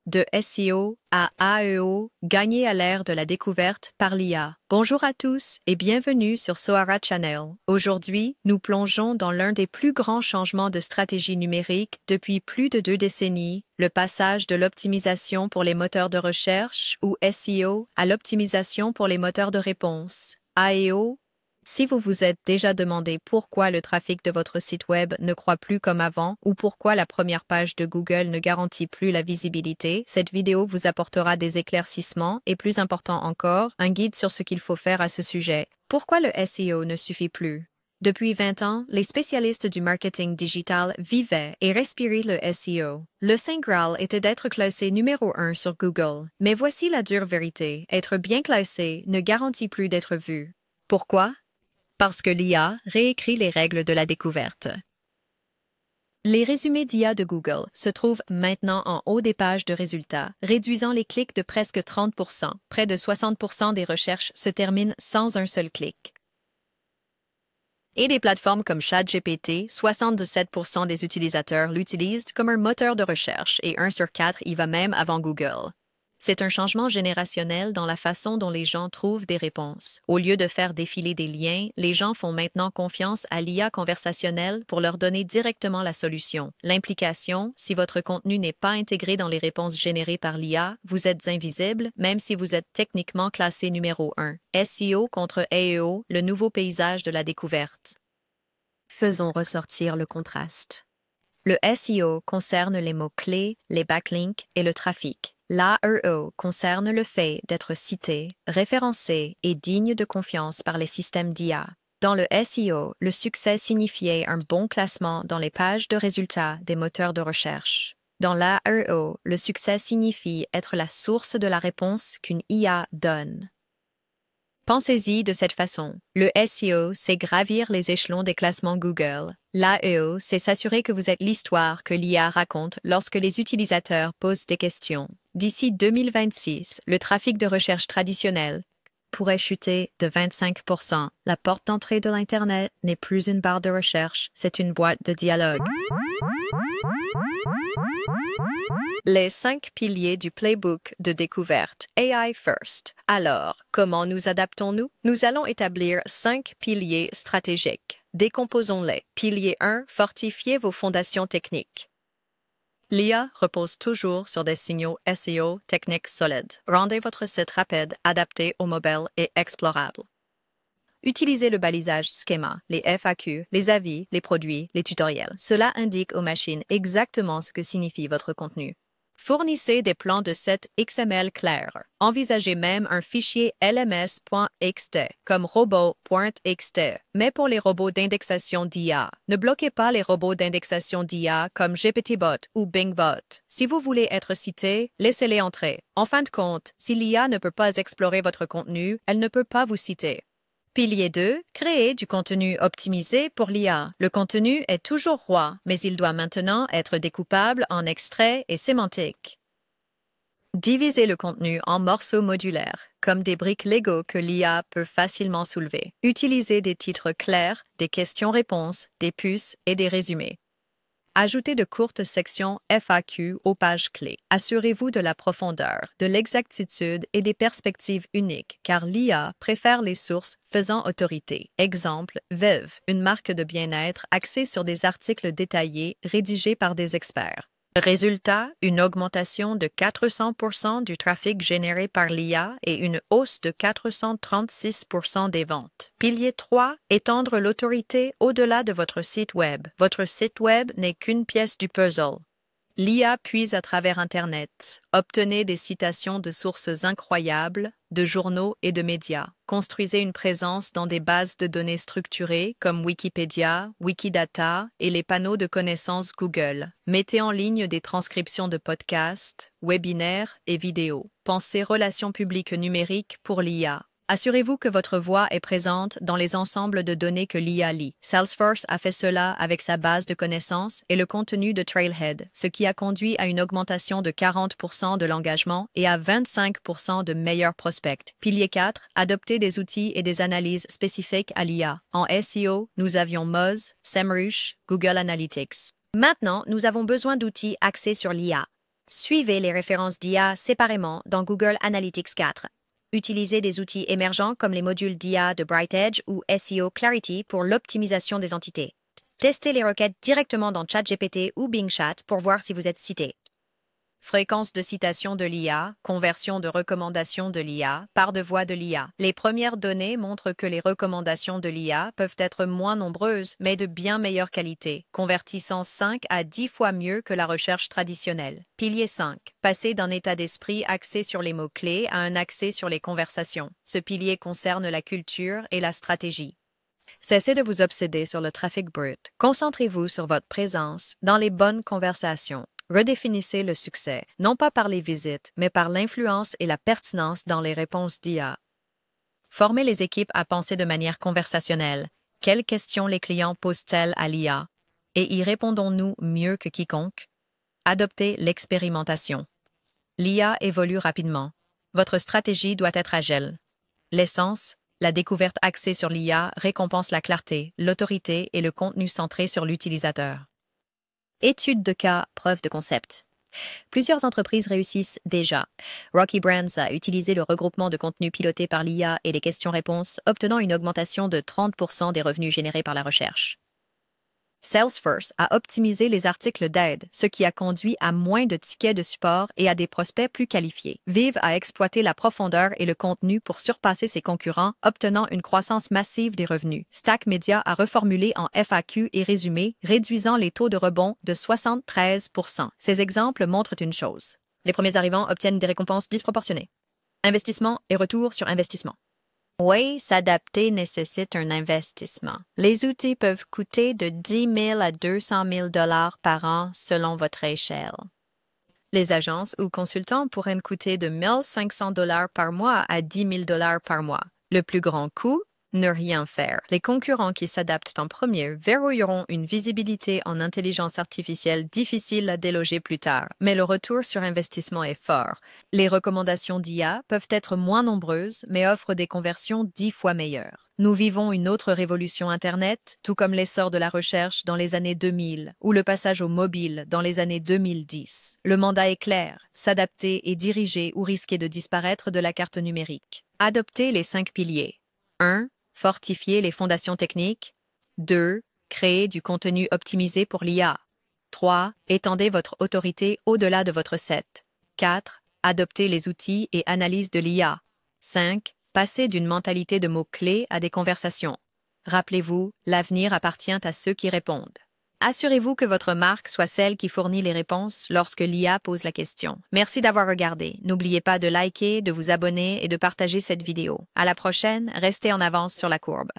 de SEO à AEO, gagner à l'ère de la découverte par l'IA. Bonjour à tous et bienvenue sur Sohara Channel. Aujourd'hui, nous plongeons dans l'un des plus grands changements de stratégie numérique depuis plus de 2 décennies, le passage de l'optimisation pour les moteurs de recherche, ou SEO, à l'optimisation pour les moteurs de réponse, AEO. Si vous vous êtes déjà demandé pourquoi le trafic de votre site web ne croît plus comme avant ou pourquoi la première page de Google ne garantit plus la visibilité, cette vidéo vous apportera des éclaircissements et, plus important encore, un guide sur ce qu'il faut faire à ce sujet. Pourquoi le SEO ne suffit plus? Depuis 20 ans, les spécialistes du marketing digital vivaient et respiraient le SEO. Le Saint Graal était d'être classé numéro 1 sur Google. Mais voici la dure vérité, être bien classé ne garantit plus d'être vu. Pourquoi? Parce que l'IA réécrit les règles de la découverte. Les résumés d'IA de Google se trouvent maintenant en haut des pages de résultats, réduisant les clics de presque 30%. Près de 60% des recherches se terminent sans un seul clic. Et des plateformes comme ChatGPT, 77% des utilisateurs l'utilisent comme un moteur de recherche et 1 sur 4 y va même avant Google. C'est un changement générationnel dans la façon dont les gens trouvent des réponses. Au lieu de faire défiler des liens, les gens font maintenant confiance à l'IA conversationnelle pour leur donner directement la solution. L'implication, si votre contenu n'est pas intégré dans les réponses générées par l'IA, vous êtes invisible, même si vous êtes techniquement classé numéro 1. SEO contre AEO, le nouveau paysage de la découverte. Faisons ressortir le contraste. Le SEO concerne les mots-clés, les backlinks et le trafic. L'AEO concerne le fait d'être cité, référencé et digne de confiance par les systèmes d'IA. Dans le SEO, le succès signifiait un bon classement dans les pages de résultats des moteurs de recherche. Dans l'AEO, le succès signifie être la source de la réponse qu'une IA donne. Pensez-y de cette façon. Le SEO, c'est gravir les échelons des classements Google. L'AEO, c'est s'assurer que vous êtes l'histoire que l'IA raconte lorsque les utilisateurs posent des questions. D'ici 2026, le trafic de recherche traditionnel pourrait chuter de 25%. La porte d'entrée de l'Internet n'est plus une barre de recherche, c'est une boîte de dialogue. Les 5 piliers du playbook de découverte AI First. Alors, comment nous adaptons-nous? Nous allons établir 5 piliers stratégiques. Décomposons-les. Pilier 1, fortifiez vos fondations techniques. L'IA repose toujours sur des signaux SEO techniques solides. Rendez votre site rapide, adapté au mobile et explorable. Utilisez le balisage schéma, les FAQ, les avis, les produits, les tutoriels. Cela indique aux machines exactement ce que signifie votre contenu. Fournissez des plans de site XML clairs. Envisagez même un fichier lms.xt comme robot.xt, mais pour les robots d'indexation d'IA. Ne bloquez pas les robots d'indexation d'IA comme GPTBot ou BingBot. Si vous voulez être cité, laissez-les entrer. En fin de compte, si l'IA ne peut pas explorer votre contenu, elle ne peut pas vous citer. Pilier 2, créer du contenu optimisé pour l'IA. Le contenu est toujours roi, mais il doit maintenant être découpable en extraits et sémantiques. Divisez le contenu en morceaux modulaires, comme des briques Lego que l'IA peut facilement soulever. Utilisez des titres clairs, des questions-réponses, des puces et des résumés. Ajoutez de courtes sections FAQ aux pages clés. Assurez-vous de la profondeur, de l'exactitude et des perspectives uniques, car l'IA préfère les sources faisant autorité. Exemple, Viv, une marque de bien-être axée sur des articles détaillés rédigés par des experts. Résultat, une augmentation de 400% du trafic généré par l'IA et une hausse de 436% des ventes. Pilier 3, étendre l'autorité au-delà de votre site web. Votre site web n'est qu'une pièce du puzzle. L'IA puise à travers Internet. Obtenez des citations de sources incroyables, de journaux et de médias. Construisez une présence dans des bases de données structurées comme Wikipédia, Wikidata et les panneaux de connaissances Google. Mettez en ligne des transcriptions de podcasts, webinaires et vidéos. Pensez relations publiques numériques pour l'IA. Assurez-vous que votre voix est présente dans les ensembles de données que l'IA lit. Salesforce a fait cela avec sa base de connaissances et le contenu de Trailhead, ce qui a conduit à une augmentation de 40% de l'engagement et à 25% de meilleurs prospects. Pilier 4, adopter des outils et des analyses spécifiques à l'IA. En SEO, nous avions Moz, SEMrush, Google Analytics. Maintenant, nous avons besoin d'outils axés sur l'IA. Suivez les références d'IA séparément dans Google Analytics 4. Utilisez des outils émergents comme les modules d'IA de BrightEdge ou SEO Clarity pour l'optimisation des entités. Testez les requêtes directement dans ChatGPT ou Bing Chat pour voir si vous êtes cité. Fréquence de citation de l'IA, conversion de recommandations de l'IA, part de voix de l'IA. Les premières données montrent que les recommandations de l'IA peuvent être moins nombreuses, mais de bien meilleure qualité, convertissant 5 à 10 fois mieux que la recherche traditionnelle. Pilier 5. Passer d'un état d'esprit axé sur les mots-clés à un axé sur les conversations. Ce pilier concerne la culture et la stratégie. Cessez de vous obséder sur le trafic brut. Concentrez-vous sur votre présence dans les bonnes conversations. Redéfinissez le succès, non pas par les visites, mais par l'influence et la pertinence dans les réponses d'IA. Formez les équipes à penser de manière conversationnelle. Quelles questions les clients posent-elles à l'IA? Et y répondons-nous mieux que quiconque? Adoptez l'expérimentation. L'IA évolue rapidement. Votre stratégie doit être agile. L'essence, la découverte axée sur l'IA récompense la clarté, l'autorité et le contenu centré sur l'utilisateur. Étude de cas, preuve de concept. Plusieurs entreprises réussissent déjà. Rocky Brands a utilisé le regroupement de contenu piloté par l'IA et les questions-réponses, obtenant une augmentation de 30% des revenus générés par la recherche. Salesforce a optimisé les articles d'aide, ce qui a conduit à moins de tickets de support et à des prospects plus qualifiés. Vive a exploité la profondeur et le contenu pour surpasser ses concurrents, obtenant une croissance massive des revenus. Stack Media a reformulé en FAQ et résumé, réduisant les taux de rebond de 73%. Ces exemples montrent une chose. Les premiers arrivants obtiennent des récompenses disproportionnées. Investissement et retour sur investissement. Oui, s'adapter nécessite un investissement. Les outils peuvent coûter de 10 000 à 200 000 $ par an selon votre échelle. Les agences ou consultants pourraient coûter de 1 500 $ par mois à 10 000 $ par mois. Le plus grand coût, ne rien faire. Les concurrents qui s'adaptent en premier verrouilleront une visibilité en intelligence artificielle difficile à déloger plus tard, mais le retour sur investissement est fort. Les recommandations d'IA peuvent être moins nombreuses, mais offrent des conversions 10 fois meilleures. Nous vivons une autre révolution Internet, tout comme l'essor de la recherche dans les années 2000 ou le passage au mobile dans les années 2010. Le mandat est clair, s'adapter et diriger ou risquer de disparaître de la carte numérique. Adoptez les 5 piliers. 1. Fortifier les fondations techniques. 2. Créer du contenu optimisé pour l'IA. 3. Étendez votre autorité au-delà de votre set. 4. Adoptez les outils et analyses de l'IA. 5. Passez d'une mentalité de mots-clés à des conversations. Rappelez-vous, l'avenir appartient à ceux qui répondent. Assurez-vous que votre marque soit celle qui fournit les réponses lorsque l'IA pose la question. Merci d'avoir regardé. N'oubliez pas de liker, de vous abonner et de partager cette vidéo. À la prochaine, restez en avance sur la courbe.